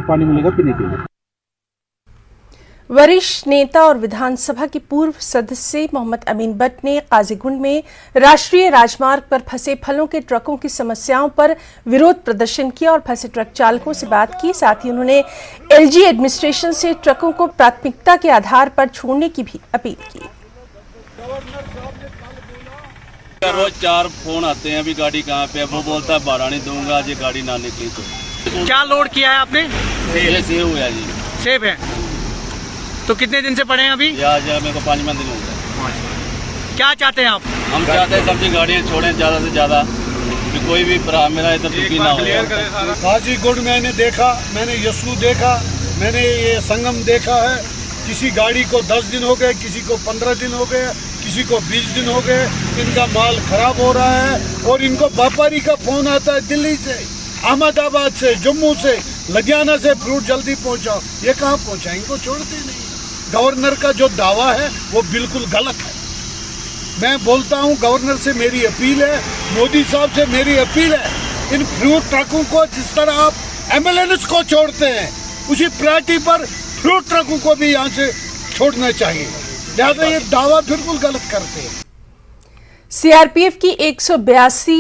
पानी मिलेगा पीने के लिए। वरिष्ठ नेता और विधानसभा के पूर्व सदस्य मोहम्मद अमीन बट ने काजीगुंड में राष्ट्रीय राजमार्ग पर फंसे फलों के ट्रकों की समस्याओं पर विरोध प्रदर्शन किया और फंसे ट्रक चालकों से बात की। साथ ही उन्होंने एलजी एडमिनिस्ट्रेशन से ट्रकों को प्राथमिकता के आधार पर छोड़ने की भी अपील की। रोज 4 फोन आते हैं, अभी गाड़ी कहाँ पे है, वो बोलता है भाड़ा नहीं दूंगा, आज ये गाड़ी ना निकली तो। क्या लोड किया है आपने? सेब हुआ जी। सेब है। तो कितने दिन से पड़े हैं अभी? आज मेरे को 5 दिन हो गए। क्या चाहते हैं आप? हम चाहते हैं सब्जी गाड़ियाँ छोड़ें ज़्यादा से ज़्यादा, कि कोई भी मेरा इधर दुखी ना हो। काजीगुंड मैंने देखा, मैंने यसू देखा, मैंने ये संगम देखा है। किसी गाड़ी को 10 दिन हो गए, किसी को 15 दिन हो गए, किसी को 20 दिन हो गए। इनका माल खराब हो रहा है और इनको व्यापारी का फोन आता है दिल्ली से, अहमदाबाद से, जम्मू से, लुधियाना से फ्रूट जल्दी पहुंचाओ। ये कहाँ पहुंचा? इनको छोड़ते नहीं। गवर्नर का जो दावा है वो बिल्कुल गलत है। मैं बोलता हूँ, गवर्नर से मेरी अपील है, मोदी साहब से मेरी अपील है, इन फ्रूट ट्रकों को जिस तरह आप एम्बुलेंस को छोड़ते हैं उसी प्रायोरिटी पर फ्रूट ट्रकों को भी यहाँ से छोड़ना चाहिए। लिहाजा ये दावा बिल्कुल गलत करते हैं। सीआरपीएफ की 182